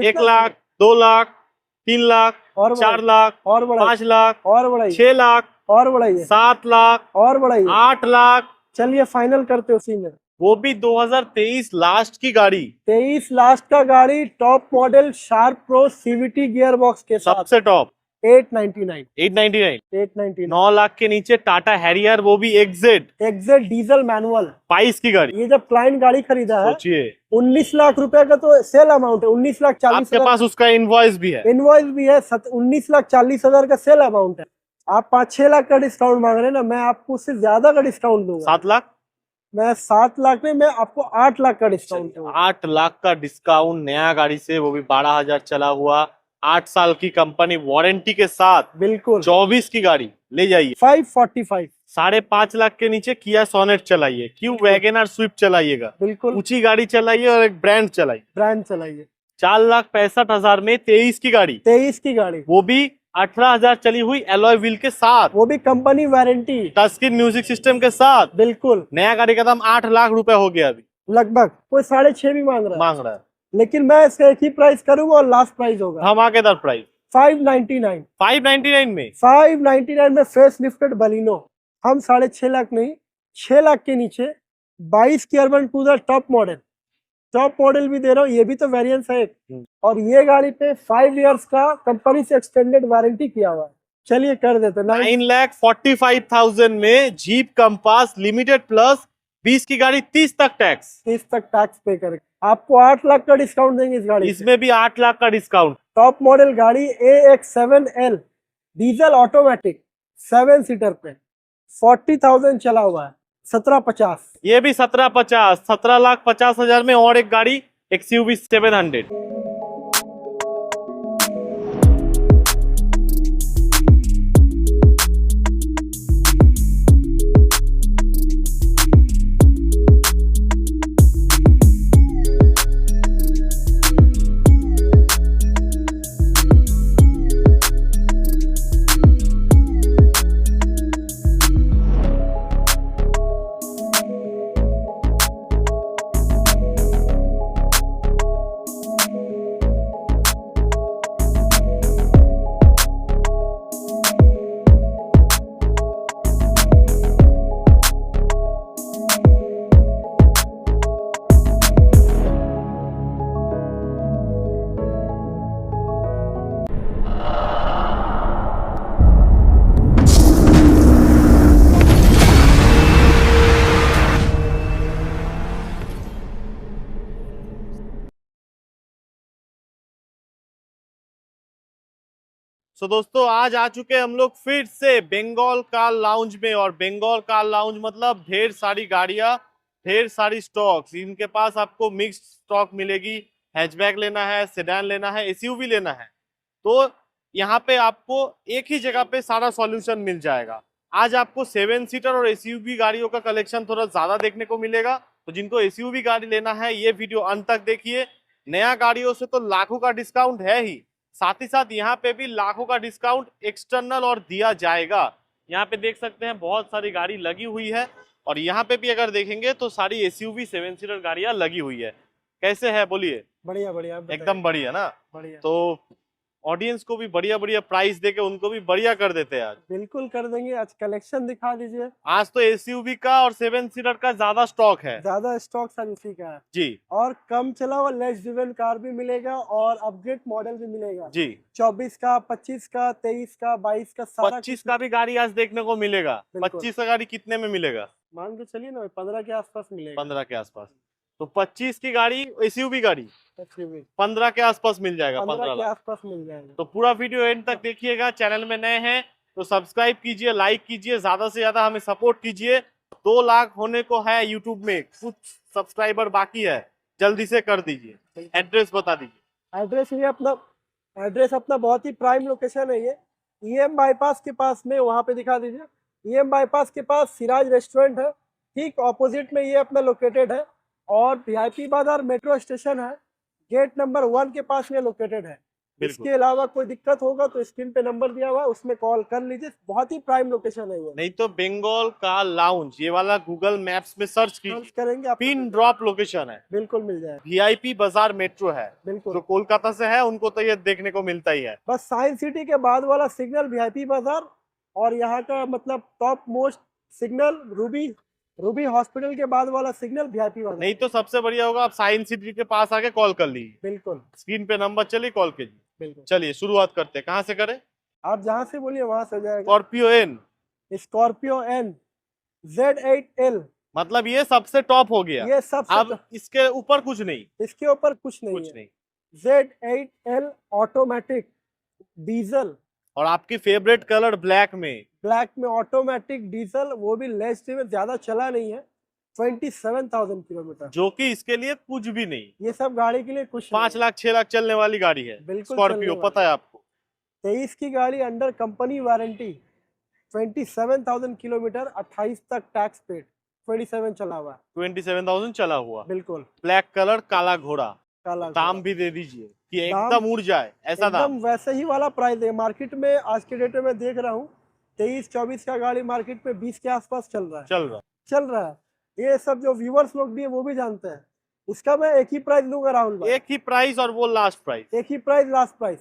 1 लाख, 2 लाख, 3 लाख, और 4 लाख, और बढ़ाइए, 5 लाख, और बढ़ाइए, 6 लाख, और बढ़ाइए, 7 लाख, और बढ़ाइए, 8 लाख। चलिए फाइनल करते उसी में। वो भी 2023 लास्ट की गाड़ी, 23 लास्ट का गाड़ी, top model sharp pro CVT gear box के साथ, सबसे टॉप 899, 899, 9 लाख के नीचे टाटा हैरियर, वो भी एग्जेट डीजल मैनुअल 22 की गाड़ी। ये जब क्लाइंट गाड़ी खरीदा है, सोचिए 19 लाख रुपए का तो सेल अमाउंट है, 19 लाख 40 आपके पास उसका इनवॉइस भी है, इनवॉइस भी है, 19 लाख 40 हजार का सेल अमाउंट है। आप 5-6 लाख का डिस्काउंट मांग रहे हैं ना, मैं आपको उससे ज्यादा का डिस्काउंट दूंगा। 7 लाख, मैं 7 लाख में, मैं आपको 8 लाख का डिस्काउंट दूंगा। 8 लाख का डिस्काउंट नया गाड़ी से, वो भी 12,000 चला हुआ, 8 साल की कंपनी वारंटी के साथ, बिल्कुल 24 की गाड़ी ले जाइए। 545, 5.5 लाख के नीचे किया सोनेट चलाइए, क्यों वैगनर स्विफ्ट चलाइएगा, बिल्कुल ऊंची गाड़ी चलाइए और एक ब्रांड चलाइए। ब्रांड चलाइए। 4,65,000 में 23 की गाड़ी, 23 की गाड़ी, वो भी 18,000 चली हुई एलॉय व्हील के साथ, वो भी company warranty, touch screen music system के साथ। बिल्कुल नया गाड़ी का दाम 8 लाख रुपए हो गया अभी, लगभग, कोई 6.5 भी मांग रहा है, है। लेकिन मैं इसका एक ही प्राइस करूंगा और लास्ट प्राइस होगा धमाकेदार प्राइस 599। 599 में 599 में फेस लिफ्टेड बलिनो। हम 6.5 लाख नहीं, 6 लाख के नीचे 22 की अर्बन क्रूजर टॉप मॉडल भी दे रहा हूँ, ये भी तो वेरिएंस है एक। और ये गाड़ी पे 5 इयर्स का कंपनी से एक्सटेंडेड वारंटी किया हुआ है। चलिए कर देते 9,45,000 में जीप कंपास लिमिटेड प्लस 20 की गाड़ी, 30 तक टैक्स, 30 तक टैक्स पे करके आपको 8 लाख का डिस्काउंट देंगे इस गाड़ी। इसमें भी 8 लाख का डिस्काउंट। टॉप मॉडल गाड़ी AX7L डीजल ऑटोमेटिक 7 सीटर पे 40,000 चला हुआ है, 1750। ये भी 1750, 17,50,000 में और एक गाड़ी XUV 700। तो दोस्तों आज आ चुके हम लोग फिर से बंगाल कार लाउंज में, और बंगाल कार लाउंज मतलब ढेर सारी गाड़ियां, ढेर सारी स्टॉक्स। इनके पास आपको मिक्स्ड स्टॉक मिलेगी, हैचबैक लेना है, सेडान लेना है, एसयूवी लेना है, तो यहाँ पे आपको एक ही जगह पे सारा सॉल्यूशन मिल जाएगा। आज आपको 7 सीटर और एसयूवी गाड़ियों का कलेक्शन थोड़ा ज्यादा देखने को मिलेगा, तो जिनको एसयूवी गाड़ी लेना है ये वीडियो अंत तक देखिए। नया गाड़ियों से तो लाखों का डिस्काउंट है ही, साथ ही साथ यहाँ पे भी लाखों का डिस्काउंट एक्सटर्नल और दिया जाएगा। यहाँ पे देख सकते हैं बहुत सारी गाड़ी लगी हुई है, और यहाँ पे भी अगर देखेंगे तो सारी एसयूवी 7 सीटर गाड़ियां लगी हुई है। कैसे है बोलिए? बढ़िया बढ़िया, एकदम बढ़िया ना। बढ़िया, तो ऑडियंस को भी बढ़िया बढ़िया प्राइस देके उनको भी बढ़िया कर देते हैं आज। बिल्कुल कर देंगे। आज कलेक्शन दिखा दीजिए। आज तो एसयूवी का और 7 सीटर का ज्यादा स्टॉक है, ज्यादा स्टॉक सर उसी का है जी। और कम चला हुआ लेस ड्रिवन कार भी मिलेगा और अपग्रेड मॉडल भी मिलेगा जी। 24 का, 25 का, 23 का, 22 का, सारा 25 का भी गाड़ी आज देखने को मिलेगा। 25 का गाड़ी कितने में मिलेगा? मान के चलिए ना 15 के आसपास मिलेगा। 15 के आसपास। तो 25 की गाड़ी एसयूवी गाड़ी 15 के आसपास मिल जाएगा, 15 के आसपास मिल जाएगा। तो पूरा वीडियो एंड तक देखिएगा। चैनल में नए हैं तो सब्सक्राइब कीजिए, लाइक कीजिए, ज्यादा से ज्यादा हमें सपोर्ट कीजिए। 2 लाख होने को है यूट्यूब में, कुछ सब्सक्राइबर बाकी है, जल्दी से कर दीजिए। एड्रेस बता दीजिए। एड्रेस अपना बहुत ही प्राइम लोकेशन है। ये ईएम बाईपास के पास में, वहाँ पे दिखा दीजिए। ईएम बाईपास के पास सिराज रेस्टोरेंट है, ठीक ऑपोजिट में ये अपना लोकेटेड है। और वीआईपी बाजार मेट्रो स्टेशन है, गेट नंबर 1 के पास ये लोकेटेड है। बिल्कुल। इसके अलावा कोई दिक्कत होगा तो स्क्रीन पे नंबर दिया हुआ है, उसमें कॉल कर लीजिए। बहुत ही प्राइम लोकेशन है ये। नहीं तो बंगाल कार लाउंज ये वाला गूगल मैप्स में सर्च सर्च कीजिए, करेंगे आपको पिन ड्रॉप लोकेशन है, बिल्कुल मिल जाएगा। वीआईपी बाजार मेट्रो है। बिल्कुल। जो कोलकाता से है उनको तो ये देखने को मिलता ही है। बस साइंस सिटी के बाद वाला सिग्नल वीआईपी बाजार, और यहाँ का मतलब top most signal Ruby Ruby hospital के बाद वाला सिग्नल वीआईपी बाजार। नहीं तो सबसे बढ़िया होगा आप साइंस सिटी के पास आके कॉल कर लीजिए, बिल्कुल स्क्रीन पे नंबर चलिए, कॉल कीजिए। बिल्कुल। चलिए शुरुआत करते हैं, कहाँ से करें? आप जहाँ से बोलिए वहां से हो जाएगा। Scorpio N, Scorpio N Z8L, मतलब ये सबसे टॉप हो गया। ये सबसे अब इसके ऊपर कुछ नहीं, इसके ऊपर कुछ नहीं कुछ है। नहीं। Z8L ऑटोमेटिक डीजल, और आपकी फेवरेट कलर ब्लैक में, ब्लैक में ऑटोमेटिक डीजल, वो भी लेस में, ज्यादा चला नहीं है, 27,000 किलोमीटर, जो कि इसके लिए कुछ भी नहीं। ये सब गाड़ी के लिए कुछ 5 लाख 6 लाख चलने वाली गाड़ी है बिल्कुल स्कॉर्पियो, चलने पता है आपको। 23 की गाड़ी अंडर कंपनी वारंटी, 27,000 किलोमीटर, 28 तक टैक्स पेड, 27 चला हुआ है। 27,000 चला हुआ, बिल्कुल ब्लैक कलर, काला घोड़ा। काला दाम घोड़ा। भी दे दीजिए कि दाम एकदम उड़ जाए ऐसा दाम। एकदम वैसे ही वाला प्राइस है मार्केट में। आज के डेट में मैं देख रहा हूँ 23-24 का गाड़ी मार्केट में 20 के आसपास चल रहा है। चल रहा है। ये सब जो व्यूअर्स लोग भी है वो भी जानते हैं। इसका मैं एक ही प्राइस लूंगा राहुल भाई, एक ही प्राइस, और वो लास्ट प्राइस। एक ही प्राइस, लास्ट प्राइस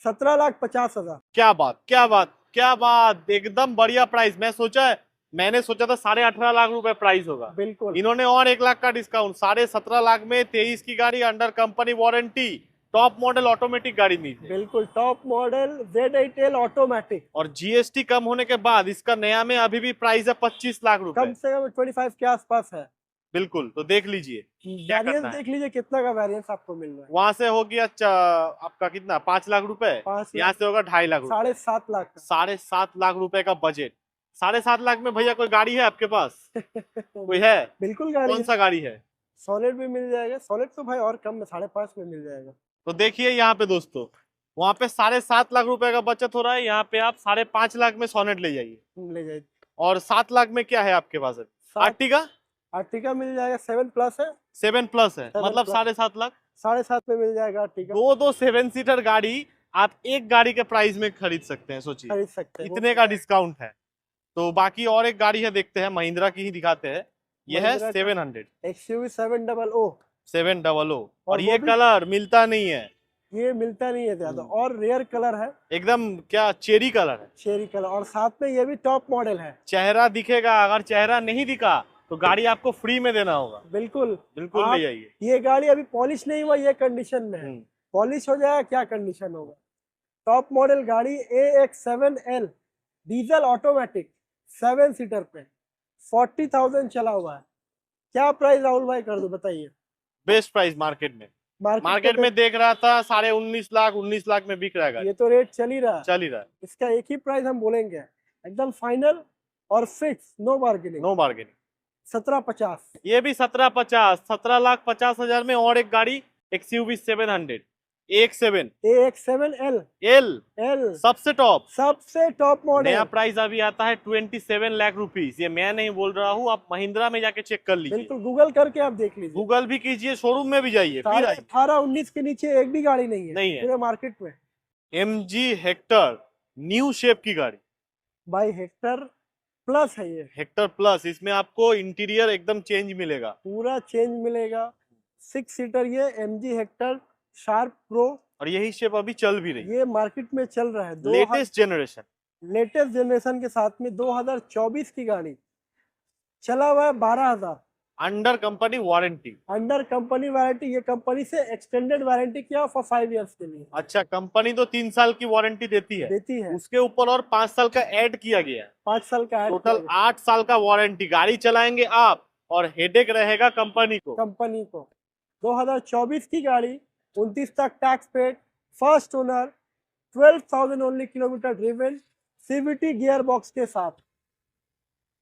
17,50,000। क्या बात, क्या बात, क्या बात, एकदम बढ़िया प्राइस। मैंने सोचा था 18.5 लाख रुपए प्राइस होगा। बिल्कुल। इन्होंने और 1 लाख का डिस्काउंट, 17.5 लाख में 23 की गाड़ी under company warranty, top model automatic गाड़ी नीचे। बिल्कुल टॉप मॉडल Z8L ऑटोमेटिक, और जीएसटी कम होने के बाद इसका नया में अभी भी प्राइस है 25 लाख रुपए। कम से कम 25 के आसपास है। बिल्कुल, तो देख लीजिए क्या वेरिएंस करना है। देख लीजिए कितना का वेरिएंस आपको मिल रहा है। वहां से हो गया आपका कितना, 5 लाख रुपए, 5 यहाँ से होगा 2.5 लाख रुपए। 7.5 लाख का। 7.5 लाख रुपए का बजट। 7.5 लाख में भैया कोई गाड़ी है आपके पास? कोई है? बिल्कुल गाड़ी कौन सा गाड़ी है? सॉलिड भी मिल जाएगा। सॉलिड तो भाई और कम में 5.5 में मिल जाएगा। तो देखिए यहाँ पे दोस्तों, वहां पे 7.5 लाख रुपए का बचत हो रहा है, यहाँ पे आप 5.5 लाख में सोनेट ले जाइए। ले जाइए। और 7 लाख में क्या है आपके पास? आर्टिगा। आर्टिगा मिल जाएगा, 7+ है। 7 प्लस है, 7 मतलब plus। 7.5 लाख। 7.5 में मिल जाएगा आर्टिगा। दो 7 सीटर गाड़ी आप एक गाड़ी के प्राइस में खरीद सकते हैं, सोचिए खरीद सकते हैं। इतने का डिस्काउंट है। तो बाकी और एक गाड़ी है, देखते हैं, महिंद्रा की ही दिखाते हैं। ये है महिंद्रा का 700 XUV 700। 700, और और ये वो भी- कलर मिलता नहीं है, ये मिलता नहीं है ज्यादा, और रेयर कलर है, एकदम क्या चेरी कलर है। Cherry colour. और साथ में ये भी टॉप मॉडल है। चेहरा दिखेगा, अगर चेहरा नहीं दिखा तो गाड़ी आपको फ्री में देना होगा। बिल्कुल बिल्कुल आप- ले जाइए। ये गाड़ी अभी पॉलिश नहीं हुआ, ये कंडीशन में है। पॉलिश हो जाएगा क्या कंडीशन होगा। टॉप मॉडल गाड़ी AX7L डीजल ऑटोमेटिक 7 सीटर पे, 40,000 चला हुआ है। क्या प्राइस राहुल भाई कर दो बताइए। बेस्ट प्राइस मार्केट में। मार्केट में देख रहा था 19.5 लाख 19 लाख में बिक रहा है गाड़ी। ये तो रेट चल ही रहा है। चल ही रहा है। इसका एक ही प्राइस हम बोलेंगे, एकदम फाइनल और fix, no bargaining. No bargaining. 17,50। ये भी 17.50, 17,50,000 में और एक गाड़ी, XUV 700 AX7 AX7L L, सबसे टॉप। सबसे टॉप मॉडल। नया प्राइस अभी आता है 27 लाख रुपीस। ये मैं नहीं बोल रहा हूँ, आप महिंद्रा में जाके चेक कर लीजिए। बिल्कुल गूगल करके आप देख लीजिए। गूगल भी कीजिए, शोरूम में भी जाइए, फिर आइए। 18-19 के नीचे एक भी गाड़ी नहीं है, नहीं है पूरे मार्केट में। MG हेक्टर न्यू शेप की गाड़ी, भाई हेक्टर प्लस है ये। Hector plus. इसमें आपको इंटीरियर एकदम चेंज मिलेगा, पूरा चेंज मिलेगा। 6 सीटर ये MG हेक्टर शार्प प्रो, और यही शेप अभी चल भी रही है। ये मार्केट में चल रहा है। लेटेस्ट जनरेशन, लेटेस्ट जनरेशन के साथ में 2024 की गाड़ी, चला हुआ है 12,000, under company warranty. Under company warranty. ये कंपनी से एक्सटेंडेड वारंटी किया फॉर 5 इयर्स के लिए। अच्छा, कंपनी तो 3 साल की वारंटी देती है, उसके ऊपर और 5 साल का ऐड किया गया है। 5 साल का टोटल 8 साल का वारंटी। गाड़ी चलाएंगे आप और हेडेक रहेगा कंपनी को। 2024 की गाड़ी, 29 तक tax paid, first owner, 12,000 only kilometre driven, CVT gear box के साथ,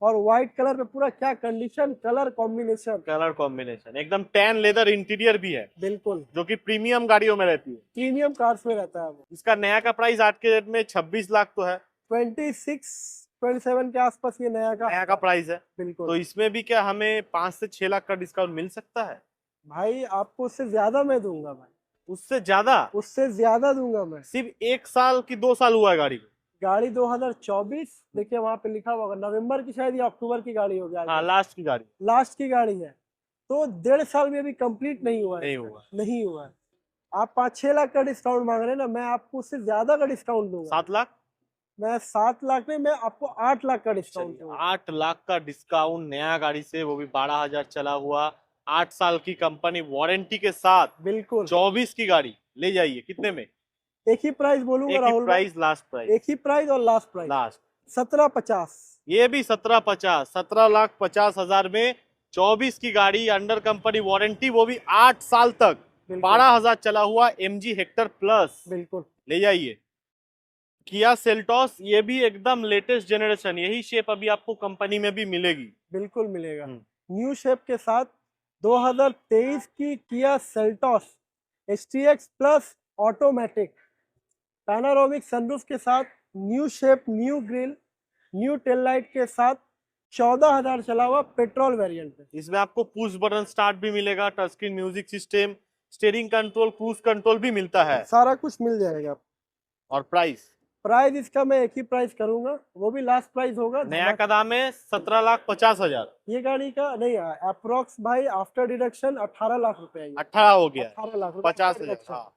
और व्हाइट कलर पे पूरा क्या कंडीशन, कलर कॉम्बिनेशन एकदम टैन लेदर इंटीरियर भी है, बिल्कुल, जो कि प्रीमियम गाड़ियों में रहती है। प्रीमियम कार्स में रहता है वो। इसका नया का प्राइस आज के डेट में 26 लाख तो है, 26-27 के आसपास ये नया का प्राइस है। बिल्कुल। तो इसमें भी क्या हमें 5 से 6 लाख का डिस्काउंट मिल सकता है? भाई आपको उससे ज्यादा मैं दूंगा भाई। उससे ज्यादा? उससे ज्यादा दूंगा मैं। सिर्फ 1 साल की 2 साल हुआ है गाड़ी को? गाड़ी 2024, देखिए वहां पे लिखा हुआ होगा नवंबर की, शायद या अक्टूबर की गाड़ी होगी। हाँ, लास्ट की गाड़ी। लास्ट की गाड़ी है, तो 1.5 साल में भी कंप्लीट नहीं हुआ है। नहीं हुआ। नहीं हुआ है। आप 5-6 लाख का डिस्काउंट मांग रहे हैं ना, मैं आपको उससे ज्यादा का डिस्काउंट दूंगा। 7 लाख? मैं 7 लाख में, मैं आपको 8 लाख का डिस्काउंट चलिए, दूंगा। 8 लाख का डिस्काउंट नया गाड़ी से, वो भी 12,000 चला हुआ, 8 साल की कंपनी वारंटी के साथ, बिल्कुल 24 की गाड़ी ले जाइए। कितने में? एक ही प्राइस बोलूंगा एक ही राहुल भाई, प्राइस, लास्ट प्राइस। एक ही प्राइस और लास्ट प्राइस लास्ट 1750। ये भी 1750, 17,50,000 में 24 की गाड़ी अंडर कंपनी वारंटी, वो भी 8 साल तक, बिल्कुल। 12,000 चला हुआ MG हेक्टर प्लस, बिल्कुल ले जाइए। किया सेल्टॉस, ये भी एकदम लेटेस्ट जनरेशन, यही शेप अभी आपको कंपनी में भी मिलेगी। बिल्कुल मिलेगा हम्म। न्यू शेप के साथ। 2023 की Kia Seltos STX plus automatic, panoramic sunroof के साथ, new shape, new grill, new tail light के साथ, 14,000 चला हुआ पेट्रोल वेरिएंट है। इसमें आपको पुश बटन स्टार्ट भी मिलेगा, touch screen music system, steering control, cruise control भी मिलता है। सारा कुछ मिल जाएगा। और प्राइस? प्राइस इसका मैं एक ही प्राइस करूंगा, वो भी लास्ट प्राइस होगा। नया का दाम है 17,50,000। ये गाड़ी का नहीं, अप्रोक्स भाई आफ्टर डिडक्शन 18 लाख रुपए है ये। 18 हो गया, 18 लाख रुपए 50,000। हाँ।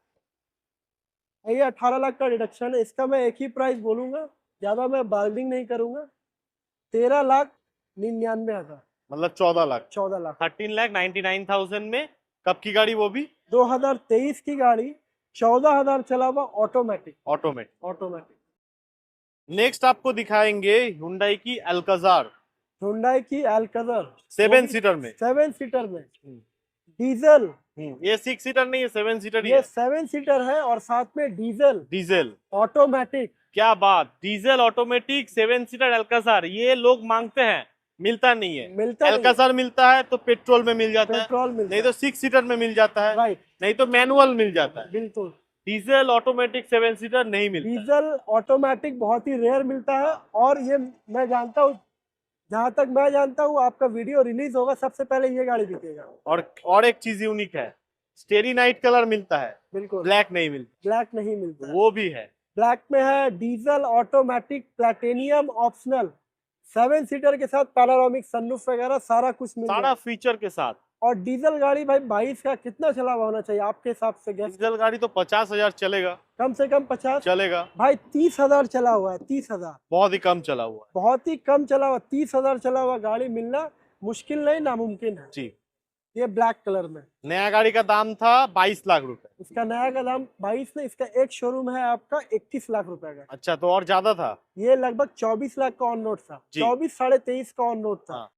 ये 18 लाख का डिडक्शन है। इसका मैं एक ही प्राइस बोलूंगा, ज्यादा मैं बार्गेनिंग नहीं करूंगा। 13,99,000, मतलब 14 लाख, 14 लाख। 13,99,000 में। कब की गाड़ी वो भी? 2023 की गाड़ी, 14,000 चला हुआ ऑटोमेटिक। ऑटोमेटिक। ऑटोमेटिक नेक्स्ट आपको दिखाएंगे हुंडई की अल्काजार, हुंडई की अल्काज़र, 7 सीटर में। 7 सीटर में डीजल। ये 6 सीटर नहीं है, 7 सीटर ही ये है। 7 सीटर है और साथ में डीजल डीजल। ऑटोमेटिक। क्या बात, डीजल ऑटोमेटिक 7 सीटर अल्काजार, ये लोग मांगते हैं, मिलता नहीं है। मिलता नहीं है। अल्काजार मिलता है तो पेट्रोल में मिल जाता है, पेट्रोल मिलता नहीं तो 6 सीटर में मिल जाता है, राइट, नहीं तो मैनुअल मिल जाता है। बिल्कुल। डीजल ऑटोमेटिक 7 सीटर नहीं मिलता। डीजल ऑटोमेटिक बहुत ही रेयर मिलता है, और ये मैं जानता हूँ, जहां तक मैं जानता हूँ, आपका वीडियो रिलीज होगा सबसे पहले ये गाड़ी बिकेगा। और एक चीज यूनिक है, स्टेरी नाइट कलर मिलता है, बिल्कुल, ब्लैक नहीं मिलता। ब्लैक नहीं मिलता, वो भी है। ब्लैक में है। Diesel automatic platinum optional, 7 seater के साथ पैनोरामिक सनरूफ वगैरह सारा कुछ मिल सारा जाएगा। फीचर के साथ। और डीजल गाड़ी भाई 22 का कितना चला हुआ होना चाहिए आपके हिसाब से? गैस डीजल गाड़ी तो 50,000 चलेगा, कम से कम 50। चलेगा। भाई 30,000 चला हुआ है, 30,000 बहुत ही कम चला हुआ है। बहुत ही कम चला हुआ। 30,000 चला हुआ गाड़ी मिलना मुश्किल नहीं, नामुमकिन है। जी। ये ब्लैक कलर में। नया गाड़ी का दाम था 22 लाख रुपए। इसका नया का दाम 22 नहीं, इसका एक शोरूम है आपका 31 लाख रुपए का। अच्छा, तो और ज्यादा था। ये लगभग 24 लाख का ऑन नोट था, जी। 24 साढ़े 23 का ऑन नोट था। हाँ।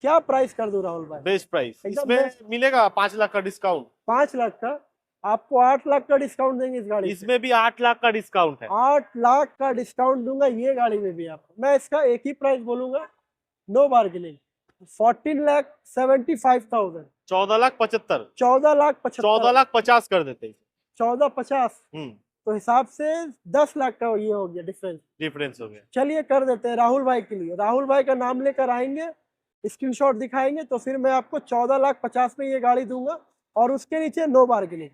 क्या प्राइस कर दूं राहुल भाई? Best price. एकदम इसमें best। मिलेगा 5 लाख का डिस्काउंट। 5 लाख का, आपको 8 लाख का डिस्काउंट देंगे इस गाड़ी से। इसमें भी 8 लाख का डिस्काउंट है। 8 लाख का डिस्काउंट दूंगा ये गाड़ी में भी आपको। मैं इसका एक ही प्राइस बोलूंगा, नो बार्गेनिंग, 14,75,000। 14,75,000। 14,75,000। 14,50,000 कर देते। 14,50,000 हम्म। तो हिसाब से 10 लाख का ये हो गया डिफरेंस। डिफरेंस हो गया। चलिए कर देते हैं राहुल भाई के लिए। राहुल भाई का नाम लेकर आएंगे, स्क्रीनशॉट दिखाएंगे, तो फिर मैं आपको 14,50,000 में ये गाड़ी दूंगा, और उसके नीचे no bargaining.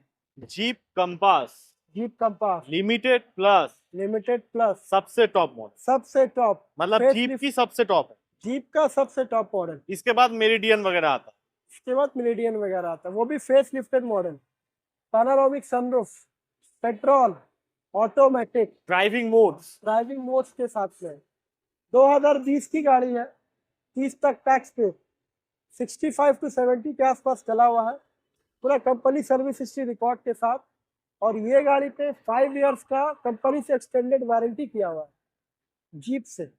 Jeep Compass Jeep Compass limited plus, limited plus, सबसे टॉप मॉडल, सबसे टॉप, मतलब जीप की सबसे टॉप है। जीप का सबसे टॉप मॉडल। इसके बाद मेरिडियन वगैरह आता है। इसके बाद मिलेडियन वगैरह आता है, वो भी face lifted model, panoramic sunroof, petrol, automatic, driving driving modes के साथ में। 2020 की गाड़ी है, 30 तक टैक्स पे, 65 to 70 के आसपास चला हुआ है, पूरा कंपनी सर्विस हिस्ट्री रिकॉर्ड के साथ। और ये गाड़ी पे 5 इयर्स का कंपनी से एक्सटेंडेड वारंटी किया हुआ है जीप से।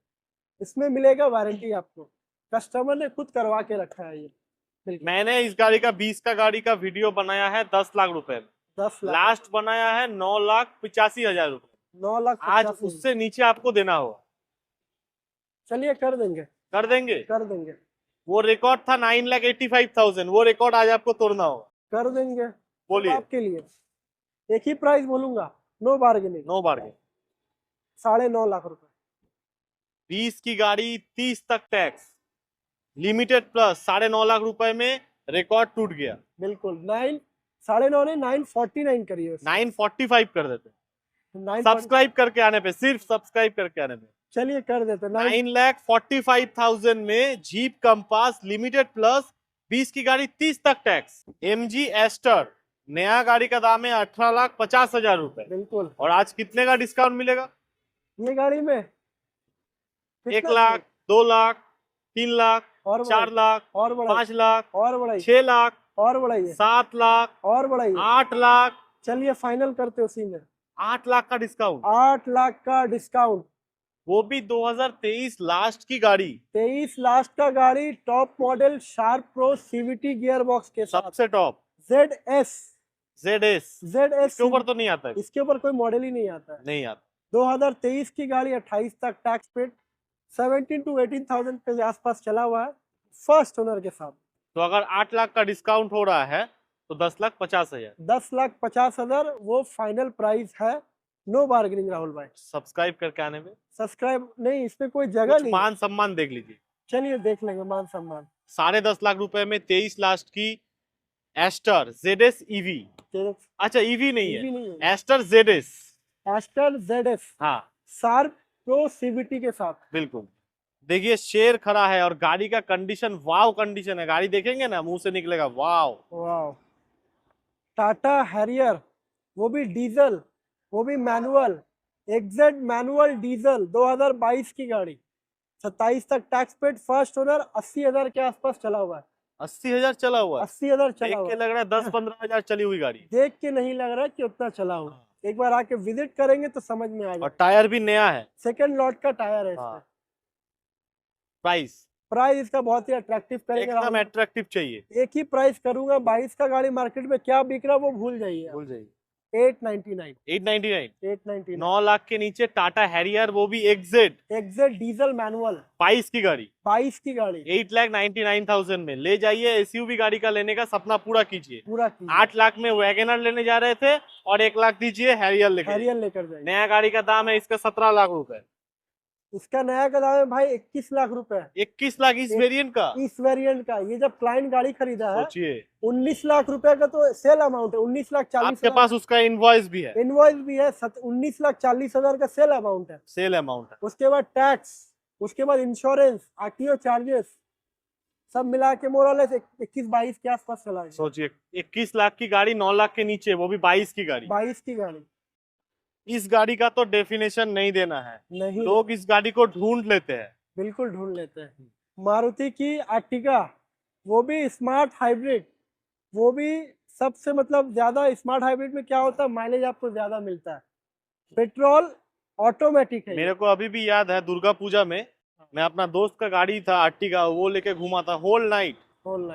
इसमें मिलेगा वारंटी आपको, कस्टमर ने खुद करवा के रखा है ये। बिल्कुल। मैंने इस गाड़ी का 20 का गाड़ी का वीडियो बनाया है 10 लाख रुपए में, 10 लाख, लास्ट बनाया है 9,85,000 रुपए। 9 लाख आज 85,000। उससे नीचे आपको देना होगा। चलिए कर देंगे, कर देंगे। कर देंगे, वो रिकॉर्ड था 9,85,000, वो रिकॉर्ड आज आपको तोड़ना होगा। कर देंगे। बोलिए। आपके लिए एक ही प्राइस बोलूंगा, no bargaining, no bargain. 9.5 lakh रुपए। 20 की गाड़ी, 30 तक टैक्स, लिमिटेड प्लस, 9.5 लाख रुपए में रिकॉर्ड टूट गया। बिल्कुल 9 9.5 नहीं 949 करिए 945 कर देते, 9 सब्सक्राइब करके आने पे, सिर्फ सब्सक्राइब करके आने पे। चलिए कर देते 9,45,000 में जीप कंपास लिमिटेड प्लस 20 की गाड़ी 30 तक टैक्स। MG एस्टर नया गाड़ी का दाम है 18,50,000 रुपए, बिल्कुल। और आज कितने का डिस्काउंट मिलेगा? ये गाड़ी में 1 लाख, 2 लाख, 3 लाख, और 4 लाख, और बढ़ाइए 5 लाख, और बढ़ाइए 6 लाख, और बढ़ाइए 7 लाख, और बढ़ाइए 8 लाख। चलिए फाइनल करते उसी में 8 लाख का डिस्काउंट, 8 लाख का डिस्काउंट, वो भी 2023 लास्ट की गाड़ी, 23 लास्ट का गाड़ी, top model sharp pro CVT gear box के साथ, सबसे टॉप ZS ZS। इसके ऊपर तो नहीं आता है, इसके ऊपर कोई मॉडल ही नहीं आता है। नहीं आता। 2023 की गाड़ी 28 तक टैक्स पेड, 17 to 18,000 के आसपास चला हुआ है, फर्स्ट ओनर के साथ। तो अगर 8 लाख का डिस्काउंट हो रहा है तो 10,50,000। 10,50,000 वो फाइनल प्राइस है, नो बार्गेनिंग राहुल भाई। सब्सक्राइब करके आने में सब्सक्राइब नहीं, इसमें कोई जगह कुछ नहीं। मान सम्मान देख लीजिए। चलिए देख लेंगे मान सम्मान। 10.5 लाख रुपए में 23 लास्ट की एस्टर ZS EV। अच्छा EV नहीं EV नहीं है, एस्टर ZS। एस्टर ZS हाँ शार्प प्रो CVT के साथ। बिल्कुल। देखिए शेर खड़ा है और गाड़ी का कंडीशन वाव कंडीशन है, गाड़ी देखेंगे ना मुंह से निकलेगा वाव। वाव। टाटा हैरियर, वो भी डीजल, वो भी मैनुअल, एग्जैक्ट मैनुअल डीजल, 2022 की गाड़ी, 27 तक टैक्स पेड, फर्स्ट ओनर, 80,000 के आसपास चला हुआ है। 80,000 चला हुआ है, 80,000 चला देख हुआ के है। लग रहा है 10-15 हजार चली हुई गाड़ी। देख के नहीं लग रहा है कि उतना चला हुआ। एक बार आके विजिट करेंगे तो समझ में आ और जाएगा। टायर भी नया है। सेकंड लॉट का टायर है इसमें। हाँ। प्राइस प्राइस इसका बहुत ही अट्रैक्टिव करेंगे एकदम राहुल। अट्रैक्टिव चाहिए। एक ही प्राइस करूंगा, 22 का गाड़ी मार्केट में क्या बिक रहा है वो भूल जाइए। भूल जाइए। 899 899 9 लाख के नीचे टाटा हैरियर, वो भी एग्जैक्ट डीजल मैनुअल, 22 की गाड़ी, 22 की गाड़ी 8,99,000 में ले जाइए। SUV गाड़ी का लेने का सपना पूरा कीजिए। पूरा की 8 लाख में वैगनर लेने जा रहे थे और 1 लाख दीजिए हैरियर लेके। हैरियर लेकर जाइए। नया गाड़ी का दाम है इसका 17 लाख रुपए। इसका नया का दाम है भाई 21 लाख रुपए। 21 लाख इस वेरिएंट का। इस वेरिएंट का ये जब क्लाइंट गाड़ी खरीदा है, सोचिए 19 लाख रुपए का तो सेल अमाउंट है, 19,40,000 आपके पास उसका इनवॉइस भी है, इनवॉइस भी है, 19,40,000 का सेल अमाउंट है। सेल अमाउंट है। उसके बाद टैक्स, उसके बाद इंश्योरेंस, RTO चार्जेस, सब मिला के मोरलेस 21-22 के आसपास चला गया। सोचिए 21 लाख की गाड़ी 9 लाख के नीचे, वो भी 22 की गाड़ी। 22 की गाड़ी। इस गाड़ी का तो डेफिनेशन नहीं देना है, नहीं, लोग इस गाड़ी को ढूंढ लेते हैं। बिल्कुल ढूंढ लेते हैं। मारुति की आर्टिका, वो भी स्मार्ट हाइब्रिड, वो भी सबसे मतलब ज्यादा स्मार्ट हाइब्रिड में क्या होता है, माइलेज आपको ज्यादा मिलता है। पेट्रोल ऑटोमेटिक है। मेरे को अभी भी याद है दुर्गा पूजा में मैं अपना दोस्त का गाड़ी था आर्टिका, वो लेके घुमा था होल नाइट।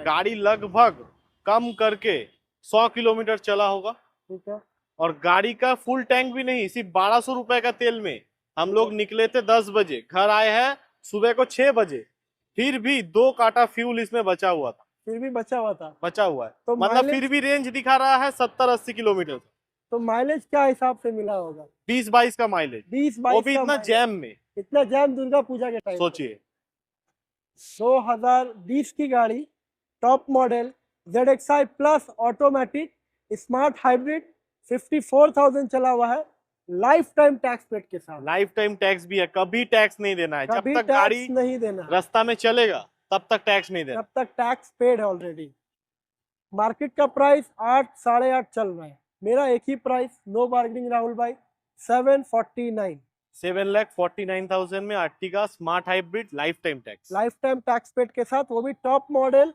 गाड़ी लगभग कम करके 100 किलोमीटर चला होगा। ठीक है। और गाड़ी का फुल टैंक भी नहीं, सिर्फ 1200 रुपए का तेल में हम लोग निकले थे 10 बजे, घर आए हैं सुबह को 6 बजे, फिर भी 2 काटा फ्यूल इसमें बचा हुआ था। फिर भी बचा हुआ था। बचा हुआ है तो मतलब फिर भी रेंज दिखा रहा है 70-80 किलोमीटर। तो माइलेज क्या हिसाब से मिला होगा? 20-22 का माइलेज, 20-22 वो भी इतना जैम में। इतना जैम दुर्गा पूजा के टाइम। सोचिए 2020 की गाड़ी, top model, ZXi plus automatic smart hybrid, 54,000 चला हुआ है, लाइफ टाइम टैक्स पेड के साथ। लाइफ टाइम टैक्स भी है, कभी टैक्स नहीं देना है। जब कभी तक गाड़ी नहीं देना, रास्ता में चलेगा तब तक टैक्स नहीं देना। तब तक टैक्स पेड है ऑलरेडी। मार्केट का प्राइस 8 साढ़े 8 चल रहा है, मेरा एक ही प्राइस, नो बार्गेनिंग राहुल भाई, 749। 7,49,000 में Ertiga smart hybrid life time tax, life time tax paid के साथ, वो भी top model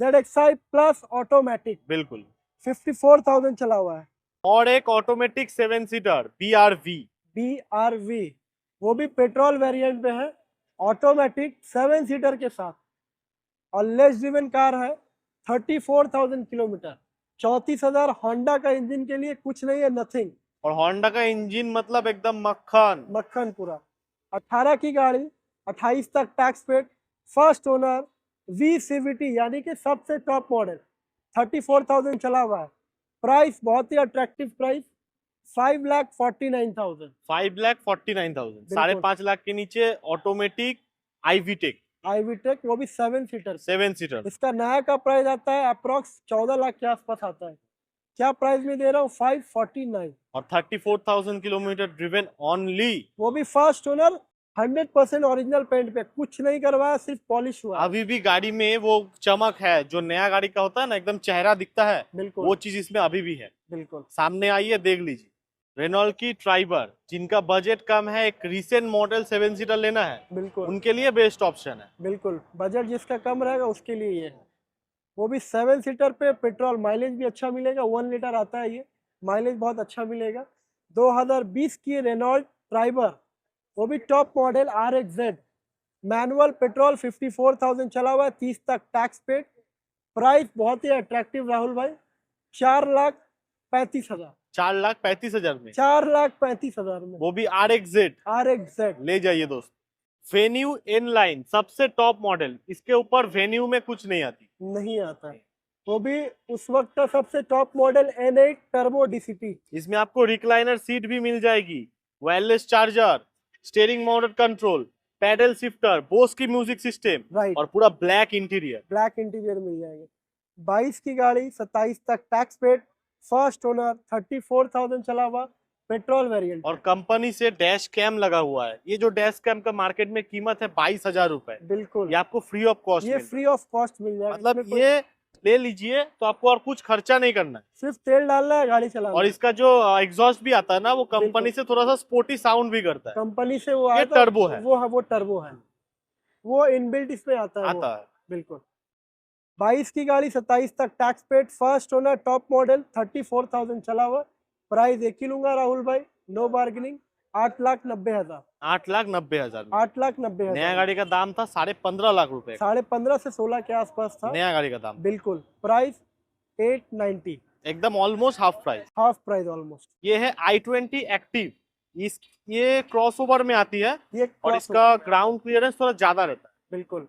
ZXi plus automatic, बिल्कुल 54,000 चला हुआ है। और एक ऑटोमेटिक 7 सीटर BRV, वो भी पेट्रोल वेरिएंट में है, ऑटोमेटिक 7 सीटर के साथ, और लेस ड्रिवन कार है, 34,000 किलोमीटर, 34,000। होंडा का इंजन के लिए कुछ नहीं है, नथिंग। और होंडा का इंजन मतलब एकदम मक्खन पूरा। 18 की गाड़ी, 28 तक tax paid, first owner, VCVT यानी कि सबसे टॉप मॉडल, 34,000 चला हुआ है। प्राइस बहुत ही अट्रैक्टिव प्राइस, 5,49,000। 5,49,000, 5.5 लाख के नीचे ऑटोमेटिक IVTEC, वो भी 7 सीटर। 7 सीटर। इसका नया का प्राइस आता है अप्रोक्स 14 लाख के आसपास आता है। क्या प्राइस में दे रहा हूँ? 549। और 34,000 किलोमीटर ड्रिवन ओनली। वो भी फर्स्ट ओनर, 100% ओरिजिनल पेंट पे, कुछ नहीं करवाया, सिर्फ पॉलिश हुआ है। अभी भी गाड़ी में वो चमक है जो नया गाड़ी का होता है ना, एकदम चेहरा दिखता है, बिल्कुल वो चीज इसमें अभी भी है। बिल्कुल। सामने आइए देख लीजिए, रेनॉल्ट की ट्राइबर, जिनका बजट कम है, एक रिसेंट मॉडल 7 सीटर लेना है, बिल्कुल उनके लिए बेस्ट ऑप्शन है। बिल्कुल, बजट जिसका कम रहेगा उसके लिए ये है। वो भी 7 सीटर पे, पेट्रोल माइलेज भी अच्छा मिलेगा, 1 लीटर आता है ये, माइलेज बहुत अच्छा मिलेगा। 2020 की रेनॉल्ट ट्राइबर, वो भी top model RXZ, manual, petrol, 54,000 चला हुआ है, 30 तक टैक्स पेड। प्राइस बहुत ही अट्रैक्टिव राहुल भाई, 4,35,000। 4,35,000 में, 4,35,000 में वो भी RXZ। RXZ। ले जाइए दोस्त। वेन्यू इन लाइन सबसे टॉप मॉडल, इसके ऊपर वेन्यू में कुछ नहीं आती। नहीं आता है, वो भी उस वक्त का सबसे top model N8 turbo DCT। इसमें आपको रिक्लाइनर सीट भी मिल जाएगी, wireless charger, steering mounted control, pedal shifter, Bose की म्यूजिक सिस्टम, राइट, और पूरा ब्लैक इंटीरियर। ब्लैक इंटीरियर मिल जाएगा। 22 की गाड़ी, 27 तक टैक्स पेड, फर्स्ट ओनर, 34,000 चला हुआ, पेट्रोल वेरिएंट। और कंपनी से डैश कैम लगा हुआ है। ये जो डैश कैम का मार्केट में कीमत है 22,000 रुपए, बिल्कुल, ये आपको फ्री ऑफ कॉस्ट ये फ्री ऑफ कॉस्ट मिल जाएगा। मतलब इसमें कोई- ये ले लीजिए तो आपको और कुछ खर्चा नहीं करना है। सिर्फ तेल डालना है, गाड़ी चलाना और है। इसका जो एग्जॉस्ट भी आता है ना, वो कंपनी से थोड़ा सा स्पोर्टी साउंड भी करता है। कंपनी से वो ये आया था, टर्बो है। वो टर्बो है, वो इनबिल्ट इसमें आता है। आता है। बिल्कुल। 22 की गाड़ी, 27 तक tax paid, first owner, top model, 34,000 चला हुआ। प्राइस एक ही लूंगा राहुल भाई, नो बार्गेनिंग, 8,90,000। 8,90,000 में। 8,90,000। नया गाड़ी का दाम था 15.5 लाख रुपए। 15.5 से 16 के आसपास था नया गाड़ी का दाम बिल्कुल। प्राइस 890, एकदम almost half price. Half price almost. ये है i20 एक्टिव। इस ये क्रॉसओवर में आती है ये और cross इसका ग्राउंड क्लियरेंस थोड़ा ज्यादा रहता है। बिल्कुल,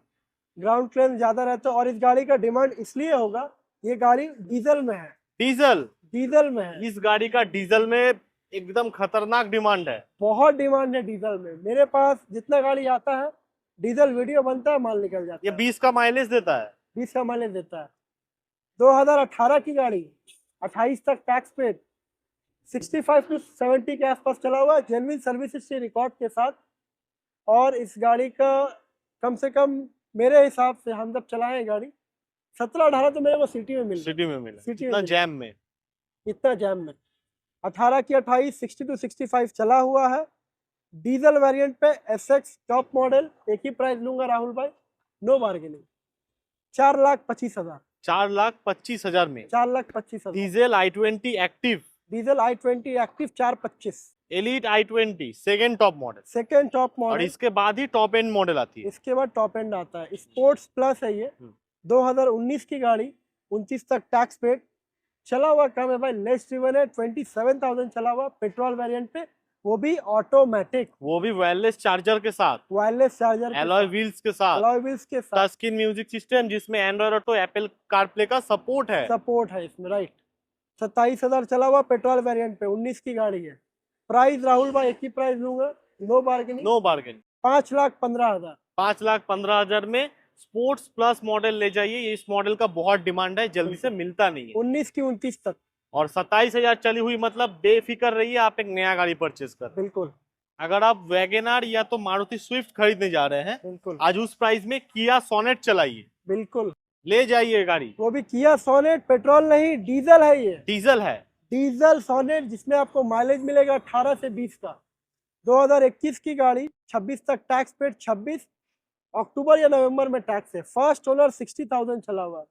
ग्राउंड क्लियरेंस ज्यादा रहता है। और इस गाड़ी का डिमांड इसलिए होगा, ये गाड़ी डीजल में है। डीजल में है, इस गाड़ी का डीजल में एकदम खतरनाक डिमांड है। बहुत डिमांड है डीजल में। मेरे पास जितना गाड़ी आता है, डीजल वीडियो बनता है, माल निकल जाता ये है। 20 का माइलेज देता है। 20 का माइलेज देता है। 2018 की गाड़ी, 28 तक टैक्स पेड, 65 टू 70 के आसपास चला हुआ है, जेन्युइन सर्विस से रिकॉर्ड के साथ। और इस गाड़ी का कम से कम मेरे हिसाब से, हम जब चलाए गाड़ी, 17-18 तो मेरे को सिटी में मिल सिटी में मिला, सिटी में इतना मिला। जैम में। इतना जैम में। 18 की 28, 60 टू 65 चला हुआ है, डीजल वेरिएंट पे, SX टॉप मॉडल। एक ही प्राइस लूंगा राहुल भाई, नो बार्गेनिंग, 4,25,000। 4,25,000 में 4,25,000। Diesel i20 active, diesel i20 active 425, elite i20 second top model. Second top और मॉडल। इसके बाद ही टॉप एंड मॉडल आती है। इसके बाद टॉप एंड आता है, स्पोर्ट्स प्लस है ये। 2019 की गाड़ी, 29 तक टैक्स पेड, चला हुआ कम है भाई, लेस ड्रिवन है, 27,000 चला हुआ, पेट्रोल वेरिएंट पे, वो भी ऑटोमेटिक, वो भी वायरलेस चार्जर के साथ, वायरलेस चार्जर, एलॉय व्हील्स के साथ, अलॉय व्हील्स के साथ, टच स्क्रीन म्यूजिक सिस्टम जिसमें एंड्रॉइड ऑटो, एप्पल कारप्ले का सपोर्ट है। सपोर्ट है इसमें, राइट। 27,000 चला हुआ, पेट्रोल वेरिएंट पे, 19 की गाड़ी है। प्राइस राहुल भाई एक ही प्राइस लूंगा, नो बार्गेनिंग, नो बार्गेन। 5,15,000। 5,15,000 में स्पोर्ट्स प्लस मॉडल ले जाइए। इस मॉडल का बहुत डिमांड है, जल्दी से मिलता नहीं है। 19 की 29 तक, और 27,000 चली हुई, मतलब बेफिक्र रहिए, आप एक नया गाड़ी परचेज कर। बिल्कुल अगर आप वैगनआर या तो मारुति स्विफ्ट खरीदने जा रहे हैं, बिल्कुल आज उस प्राइस में किया सोनेट चलाइए, बिल्कुल। ले जाइए गाड़ी। वो भी किया सोनेट, पेट्रोल नहीं डीजल है ये, डीजल है। डीजल सोनेट, जिसमें आपको माइलेज मिलेगा 18 से 20 का। 2021 की गाड़ी, 26 तक टैक्स पेड, 26 अक्टूबर या नवंबर में टैक्स है। फर्स्ट ओनर, 60,000 चला हुआ।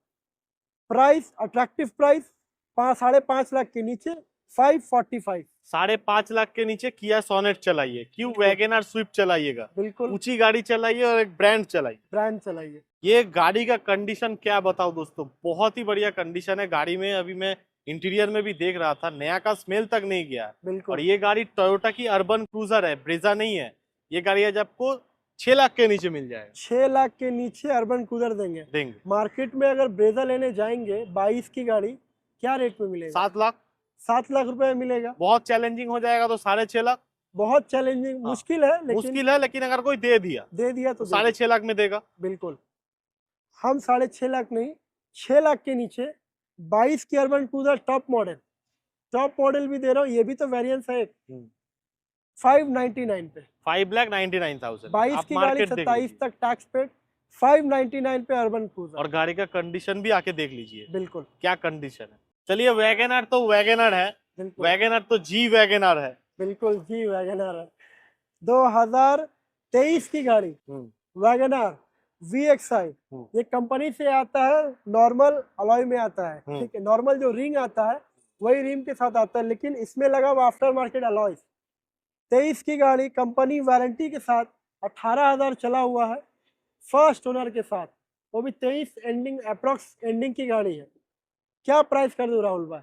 प्राइस अट्रैक्टिव प्राइस, 5.5 लाख के नीचे, 545। 5.5 लाख के नीचे किया सोनेट चलाइए। क्यों वैगनआर स्विफ्ट चलाइएगा, बिल्कुल, ऊंची गाड़ी चलाइए और एक ब्रांड चलाइए। ब्रांड चलाइए। ये गाड़ी का कंडीशन क्या बताओ दोस्तों, बहुत ही बढ़िया कंडीशन है गाड़ी में। अभी मैं इंटीरियर में भी देख रहा था, नया का स्मेल तक नहीं गया। और बिल्कुल, ये गाड़ी टोयोटा की अर्बन क्रूजर है, ब्रेजा नहीं है। ये गाड़ी आज आपको 6 लाख के नीचे मिल जाएगा। 6 लाख के नीचे अर्बन क्रूजर देंगे। मार्केट में अगर ब्रेजा लेने जाएंगे 22 की गाड़ी, क्या रेट में मिलेगा? 7 लाख। 7 लाख रुपए में मिलेगा। बहुत चैलेंजिंग हो जाएगा तो 6.5 लाख। बहुत चैलेंजिंग, मुश्किल है, लेकिन मुश्किल है, लेकिन अगर कोई दे दिया तो 6.5 लाख में देगा। बिल्कुल। हम 6.5 लाख नहीं, 6 लाख के नीचे 22 की urban cruiser top model, top model भी दे रहा हूँ, ये भी तो वेरिएंस है एक, हम्म। 599 पे, 5,99,000 22 आप की गाड़ी, मार्केट देख 27 लीजिए। तक टैक्स पेड, 599 पे अर्बन क्रूजर। और गाड़ी का कंडीशन भी आके देख लीजिए बिल्कुल क्या कंडीशन है। चलिए वैगनर तो वैगनर है, बिल्कुल वैगनर तो जी वैगनर है। बिल्कुल जी वैगनर है, 2023 की गाड़ी वैगनर VXI, ये कंपनी से आता है, नॉर्मल अलॉय में आता है, ठीक है, नॉर्मल जो रिंग आता है वही रिम के साथ आता है, लेकिन इसमें लगा हुआ आफ्टर मार्केट अलॉय। 23 की गाड़ी, कंपनी वारंटी के साथ, 18,000 चला हुआ है, फर्स्ट ओनर के साथ, वो भी 23 एंडिंग, अप्रोक्स एंडिंग की गाड़ी है। क्या प्राइस कर दूं राहुल भाई?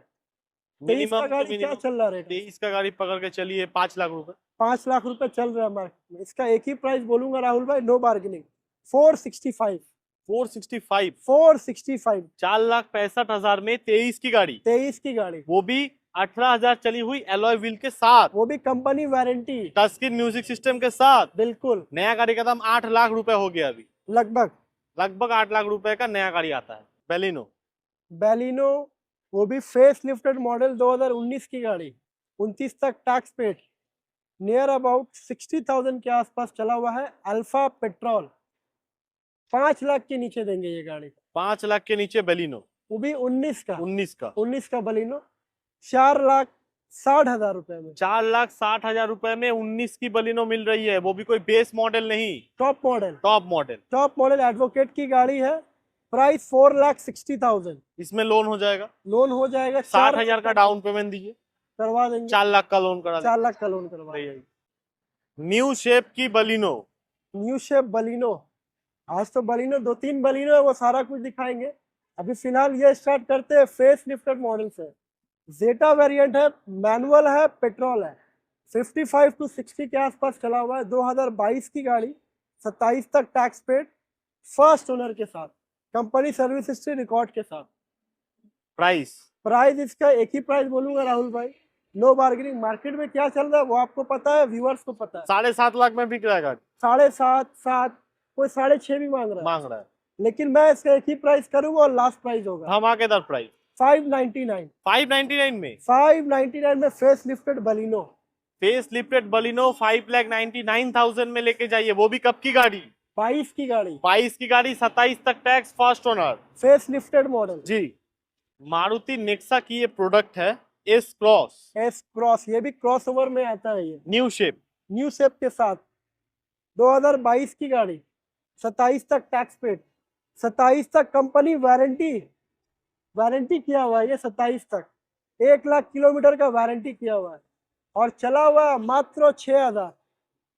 23 का मिनिमम तो गाड़ी क्या मिनिमम चल रहा है रेट? 23 का गाड़ी पकड़ के चलिए 5 लाख रुपए। 5 लाख रुपए चल रहा है मार्केट में, इसका एक ही प्राइस बोलूंगा राहुल भाई, नो बार्गेनिंग, 465। 465 465 4,65,000 में 23 की गाड़ी, 23 की गाड़ी, वो भी 18,000 चली हुई एलॉय व्हील के साथ, वो भी company warranty, touch screen music system के साथ। बिल्कुल नया गाड़ी का दाम 8 लाख रुपए हो गया अभी, लगभग। लगभग 8 लाख रुपए का नया गाड़ी आता है बेलिनो। बैलिनो, वो भी फेस लिफ्टेड मॉडल, 2019 की गाड़ी, 29 तक टैक्स पेड, नियर अबाउट 60,000 के आसपास चला हुआ है, अल्फा पेट्रोल, 5 लाख के नीचे देंगे ये गाड़ी, 5 लाख के नीचे बेलिनो, वो भी 19 का, 19 का बलिनो, 4,60,000 रुपए में, 4,60,000 रुपए में 19 की बलिनो मिल रही है, वो भी कोई बेस मॉडल नहीं, top model, top model. Top model advocate की गाड़ी है, प्राइस 4,60,000, इसमें लोन हो जाएगा, लोन हो जाएगा, 60,000 का डाउन पेमेंट दीजिए, करवा देंगे, 4 लाख का लोन करा 4 लाख का लोन करवा देंगे। देंगे। न्यू शेप की बलिनो, न्यू शेप बलिनो, आज तो बलिनो 2-3 बलिनो है, वो सारा कुछ दिखाएंगे। अभी फिलहाल ये स्टार्ट करते हैं फेस लिफ्टेड मॉडल से। जेटा वेरिएंट है, मैनुअल है, पेट्रोल है, 55 to 60 के आसपास चला हुआ है, 2022 की गाड़ी, 27 तक टैक्स पेड, फर्स्ट ओनर के साथ, कंपनी सर्विस हिस्ट्री रिकॉर्ड के साथ। प्राइस प्राइस इसका एक ही प्राइस बोलूंगा राहुल भाई, नो बार्गेनिंग। मार्केट में क्या चल रहा है वो आपको पता है, व्यूअर्स को पता है, 7.5 लाख में बिक रहा है गाड़ी, 7.5, 7, कोई 6.5 भी मांग रहा है, लेकिन मैं इसका एक ही प्राइस करूंगा और लास्ट प्राइस होगा धमाकेदार प्राइस 599। 599 में 599 में face lifted Baleno, face lifted Baleno 5,99,000 में लेके जाइए, वो भी कब की गाड़ी? 22 की गाड़ी, 22 की गाड़ी, 27 तक tax, first owner, face lifted model जी। मारुति नेक्सा की ये प्रोडक्ट है, एस क्रॉस, एस क्रॉस, ये भी क्रॉस ओवर में आता है, ये न्यू शेप, न्यू शेप के साथ, 2022 की गाड़ी, 27 तक टैक्स पेड, 27 तक कंपनी वारंटी किया हुआ है, ये 27 तक 1 लाख किलोमीटर का वारंटी किया हुआ है, और चला हुआ है मात्र 6,000,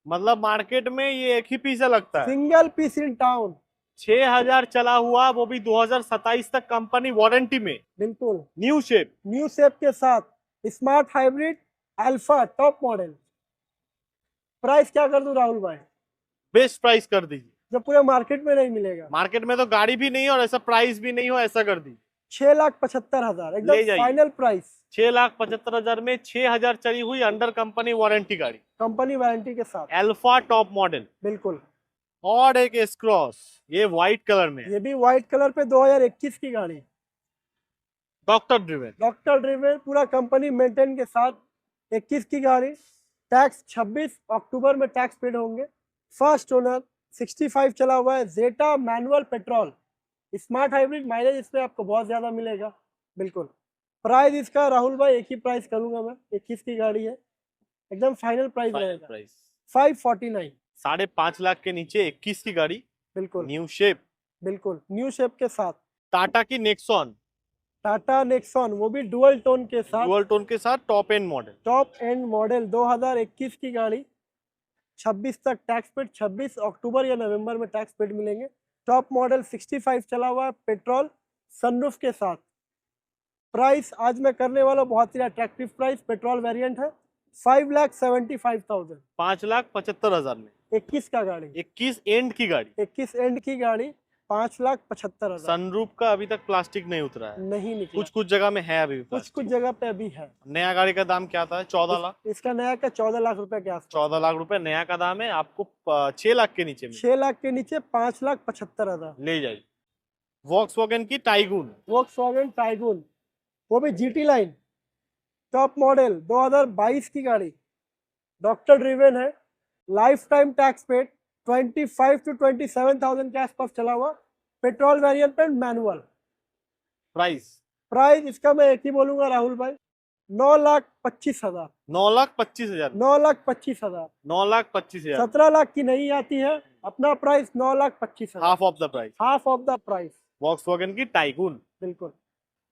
मतलब मार्केट में ये एक ही पीस लगता है, सिंगल पीस इन टाउन, 6,000 चला हुआ, वो भी 2027 तक कंपनी वारंटी में, बिल्कुल न्यू शेप के साथ, smart hybrid alpha top model. Price क्या कर दूं राहुल भाई, बेस्ट प्राइस कर दीजिए, जो पूरे मार्केट में नहीं मिलेगा, मार्केट में तो गाड़ी भी नहीं और ऐसा प्राइस भी नहीं हो, ऐसा कर दीजिए 6,75,000 ले एकदम जाइए। फाइनल प्राइस, 6,75,000 में 6,000 चली हुई अंडर कंपनी वारंटी गाड़ी, कंपनी वारंटी के साथ, अल्फा टॉप मॉडल। बिल्कुल। और एक एस क्रॉस, ये व्हाइट कलर में है, ये भी व्हाइट कलर पे, 2021 की गाड़ी, डॉक्टर ड्रिवन, पूरा कंपनी मेंटेन के साथ, 21 की गाड़ी, टैक्स 26 अक्टूबर में टैक्स पेड होंगे, फर्स्ट ओनर, 65 चला हुआ है, Zeta manual petrol, smart hybrid, mileage इसमें आपको बहुत ज्यादा मिलेगा, बिल्कुल। प्राइस इसका राहुल भाई एक ही प्राइस करूंगा मैं, 21 की गाड़ी है, एकदम फाइनल प्राइस रहेगा, प्राइस 549, 5.5 लाख के नीचे 21 की गाड़ी, बिल्कुल न्यू शेप, बिल्कुल न्यू शेप के साथ। टाटा की नेक्सॉन, टाटा नेक्सॉन, वो भी डुअल टोन के साथ, डुअल टोन के साथ, टॉप एंड मॉडल, 2021 की गाड़ी, 26 तक टैक्स पेड, 26 अक्टूबर या नवंबर में टैक्स पेड मिलेंगे, टॉप मॉडल, 65 चला हुआ है, पेट्रोल, सनरूफ के साथ। प्राइस आज मैं करने वाला हूं बहुत ही अट्रैक्टिव प्राइस, पेट्रोल वेरिएंट है, 5,75,000, 5,75,000 में 21 का गाड़ी, 21 एंड की गाड़ी, 21 एंड की गाड़ी, 5,75,000, सनरूफ का अभी तक प्लास्टिक नहीं उतरा है, नहीं निकला, कुछ जगह में है अभी भी कुछ plastic। जगह पे अभी है। नया गाड़ी का दाम क्या था? 14 लाख, इसका नया का 14 लाख रुपए के आसपास, 14 लाख रुपए नया का दाम है, आपको 6 लाख के नीचे में 6 लाख के नीचे, 5,75,000। ले जाइए। वॉक्सवैगन की टाइगून, वोक्सवैगन टाइगून, वो भी जीटी लाइन, टॉप मॉडल 2022 की गाड़ी, डॉक्टर ड्रिवन है, life time tax paid, 25 to 27,000 के आसपास चला हुआ, पेट्रोल वेरिएंट पे मैनुअल। प्राइस प्राइस इसका मैं एक ही बोलूंगा राहुल भाई, 9,25,000। 9,25,000। 9,25,000। 9,25,000। 17 लाख की नहीं आती है, अपना price 9,25,000। Half of the price. Half of the price. Volkswagen की टाइकून। बिल्कुल।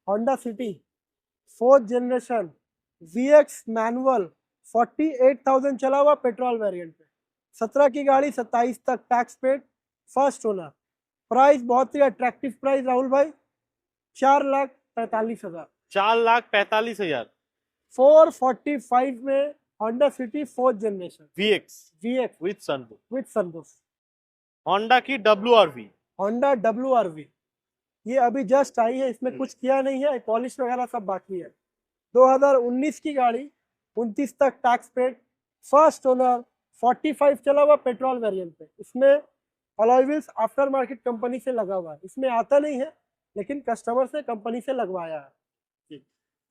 Honda city 4th generation VX manual, 48,000 चला हुआ, पेट्रोल वेरिएंट पे, 17 की गाड़ी, 27 तक tax paid, first owner. Price बहुत ही अट्रैक्टिव प्राइस राहुल भाई, 4,45,000। 4,45,000। 445 में Honda city 4th generation VX with sunroof. Honda की WRV। होंडा WRV ये अभी जस्ट आई है, इसमें कुछ किया नहीं है, पॉलिश वगैरह सब बाकी है। 2019 की गाड़ी, 29 तक टैक्स पेड, फर्स्ट ओनर, 45 चला हुआ, पेट्रोल वेरिएंट पे। इसमें alloy wheels after market company से लगा हुआ है, इसमें आता नहीं है लेकिन कस्टमर से कंपनी से लगवाया है।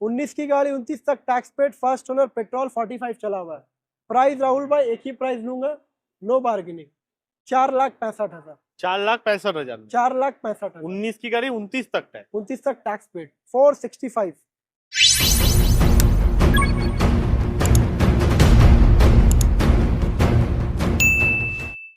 19 की गाड़ी, 29 तक tax paid, first owner, petrol, 45 चला हुआ है। प्राइस राहुल भाई एक ही प्राइस लूंगा, नो बार्गेनिंग, 4,65,000। 4,65,000। 4,65,000। 19 की गाड़ी 29 तक है। 29 तक टैक्स पेड, 465।